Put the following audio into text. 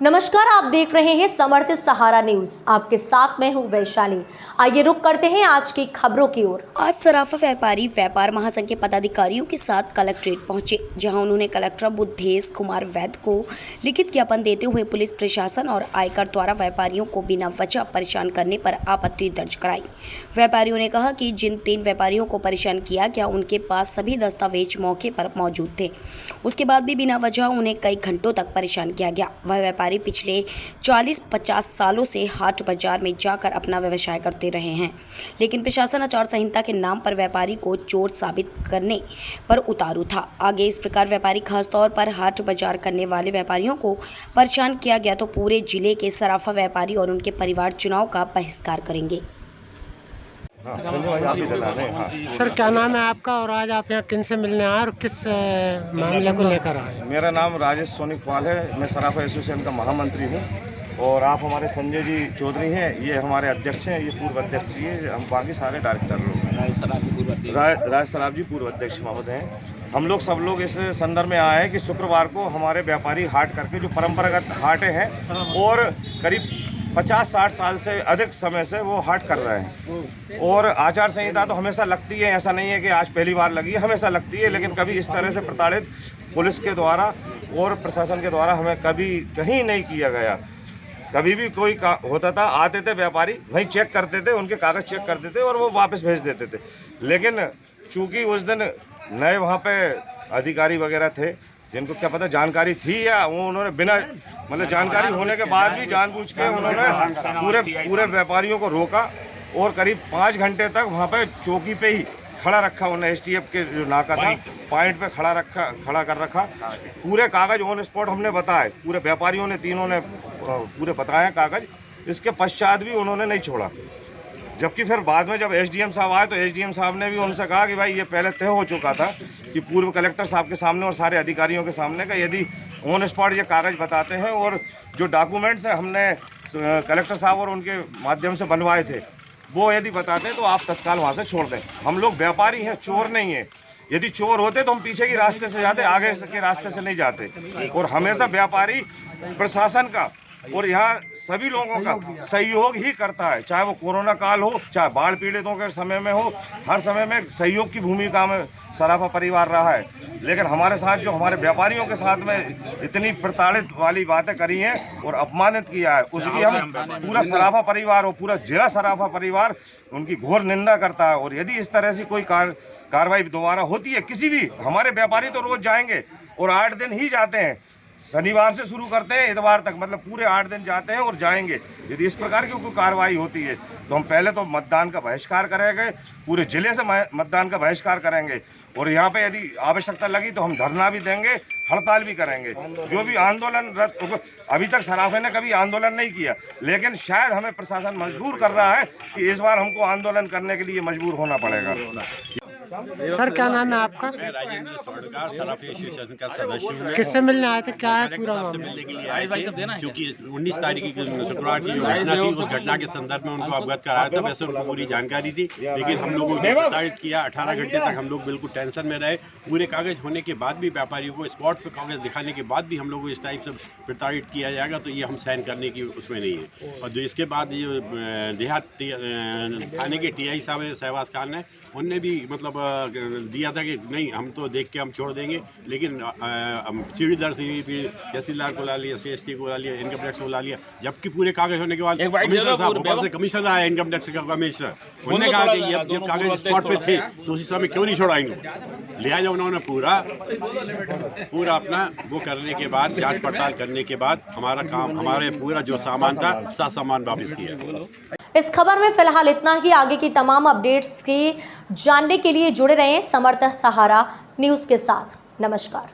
नमस्कार, आप देख रहे हैं समर्थ सहारा न्यूज। आपके साथ मैं हूं वैशाली। आइए रुक करते हैं आज की खबरों की ओर। आज सराफा व्यापारी व्यापार महासंघ के पदाधिकारियों के साथ कलेक्ट्रेट पहुंचे, जहां उन्होंने कलेक्टर बुद्धेश कुमार वैद्य को लिखित ज्ञापन देते हुए पुलिस प्रशासन और आयकर द्वारा व्यापारियों को बिना वजह परेशान करने पर आपत्ति दर्ज कराई। व्यापारियों ने कहा कि जिन 3 व्यापारियों को परेशान किया गया उनके पास सभी दस्तावेज मौके पर मौजूद थे, उसके बाद भी बिना वजह उन्हें कई घंटों तक परेशान किया गया। वह व्यापारी पिछले 40-50 सालों से हाट बाजार में जाकर अपना व्यवसाय करते रहे हैं, लेकिन प्रशासन आचार संहिता के नाम पर व्यापारी को चोर साबित करने पर उतारू था। आगे इस प्रकार व्यापारी खासतौर पर हाट बाजार करने वाले व्यापारियों को परेशान किया गया तो पूरे जिले के सराफा व्यापारी और उनके परिवार चुनाव का बहिष्कार करेंगे। सर, क्या नाम है आपका और आज आप यहाँ किन से मिलने आए और किस मामले को लेकर आए? मेरा नाम राजेश सोनीपाल है। मैं सराफा एसोसिएशन का महामंत्री हूँ और आप हमारे संजय जी चौधरी हैं, ये हमारे अध्यक्ष हैं, ये पूर्व अध्यक्ष जी हैं, हम बाकी सारे डायरेक्टर लोग हैं। राज सराफ जी पूर्व अध्यक्ष महोदय हैं। हम लोग सब लोग इस संदर्भ में आए हैं कि शुक्रवार को हमारे व्यापारी हाट करके जो परंपरागत हाटें हैं और करीब 50-60 साल से अधिक समय से वो हाट कर रहे हैं और आचार संहिता तो हमेशा लगती है, ऐसा नहीं है कि आज पहली बार लगी है, हमेशा लगती है, लेकिन कभी इस तरह से प्रताड़ित पुलिस के द्वारा और प्रशासन के द्वारा हमें कभी कहीं नहीं किया गया। कभी भी कोई होता था, आते थे व्यापारी, वहीं चेक करते थे, उनके कागज़ चेक करते थे और वो वापस भेज देते थे। लेकिन चूँकि उस दिन नए वहाँ पे अधिकारी वगैरह थे जिनको क्या पता जानकारी थी या वो उन्होंने बिना मतलब जानकारी होने के बाद भी जानबूझ के उन्होंने पूरे व्यापारियों को रोका और करीब 5 घंटे तक वहाँ पे चौकी पे ही खड़ा रखा। उन्हें एसटीएफ के जो नाका था पॉइंट पे खड़ा कर रखा। पूरे कागज़ ऑन स्पॉट हमने बताए, पूरे व्यापारियों ने तीनों ने पूरे बताए कागज़। इसके पश्चात भी उन्होंने नहीं छोड़ा, जबकि फिर बाद में जब एसडीएम साहब आए तो एसडीएम साहब ने भी उनसे कहा कि भाई ये पहले तय हो चुका था कि पूर्व कलेक्टर साहब के सामने और सारे अधिकारियों के सामने का यदि ऑन स्पॉट ये कागज़ बताते हैं और जो डॉक्यूमेंट्स हैं हमने कलेक्टर साहब और उनके माध्यम से बनवाए थे वो यदि बताते हैं तो आप तत्काल वहाँ से छोड़ दें। हम लोग व्यापारी हैं, चोर नहीं हैं। यदि चोर होते तो हम पीछे के रास्ते से जाते, आगे के रास्ते से नहीं जाते। और हमेशा व्यापारी प्रशासन का और यहाँ सभी लोगों का सहयोग ही करता है, चाहे वो कोरोना काल हो, चाहे बाढ़ पीड़ितों के समय में हो, हर समय में सहयोग की भूमिका में सराफा परिवार रहा है। लेकिन हमारे साथ जो हमारे व्यापारियों के साथ में इतनी प्रताड़ित वाली बातें करी हैं और अपमानित किया है, उसकी हम पूरा सराफा परिवार और पूरा जिला सराफा परिवार उनकी घोर निंदा करता है। और यदि इस तरह से कोई कार्रवाई दोबारा होती है किसी भी, हमारे व्यापारी तो रोज जाएंगे और 8 दिन ही जाते हैं, शनिवार से शुरू करते हैं इतवार तक, मतलब पूरे 8 दिन जाते हैं और जाएंगे। यदि इस प्रकार की कोई कार्रवाई होती है तो हम पहले तो मतदान का बहिष्कार करेंगे, पूरे जिले से मतदान का बहिष्कार करेंगे और यहाँ पे यदि आवश्यकता लगी तो हम धरना भी देंगे, हड़ताल भी करेंगे। जो भी आंदोलन अभी तक सराफे ने कभी आंदोलन नहीं किया, लेकिन शायद हमें प्रशासन मजबूर कर रहा है कि इस बार हमको आंदोलन करने के लिए मजबूर होना पड़ेगा। सर, क्या नाम है आपका? मैं राजेंद्र सोडकार सराफा एसोसिएशन का सदस्य हूँ। किससे मिलने आए थे, क्या है पूरा मामला? मिलने के लिए आए थे क्योंकि 19 तारीख की शुक्रवार की जो घटना थी उस घटना के संदर्भ में उनको अवगत कराया था। वैसे उनको पूरी जानकारी थी, लेकिन हम लोगों ने प्रताड़ित किया। 18 घंटे तक हम लोग बिल्कुल टेंशन में रहे। पूरे कागज होने के बाद भी व्यापारियों को स्पॉट पर कागज दिखाने के बाद भी हम लोग को इस टाइप से प्रताड़ित किया जाएगा तो ये हम सहन करने की उसमें नहीं है। और जो इसके बाद ये देहात थाने के टीआई साहब सहवास खान ने उनने भी मतलब दिया था कि नहीं हम तो देख के हम छोड़ देंगे, लेकिन सीढ़ीदार तहसीलदार को ला लिया, CST को ला लिया, इनकम टैक्स को ला लिया, जबकि पूरे कागज होने के बाद कमिश्नर साहब ऊपर से कमिश्नर आया, इनकम टैक्स का कमिश्नर, उन्होंने कहा कि जब कागज स्पॉट पे थे तो उसी समय क्यों नहीं छोड़ाएंगे। लिहाजा उन्होंने पूरा अपना वो करने के बाद, जांच पड़ताल करने के बाद हमारा काम, हमारे पूरा जो सामान था सब सामान वापस किया। इस खबर में फिलहाल इतना ही। आगे की तमाम अपडेट्स की जानने के लिए जुड़े रहें समर्थ सहारा न्यूज़ के साथ। नमस्कार।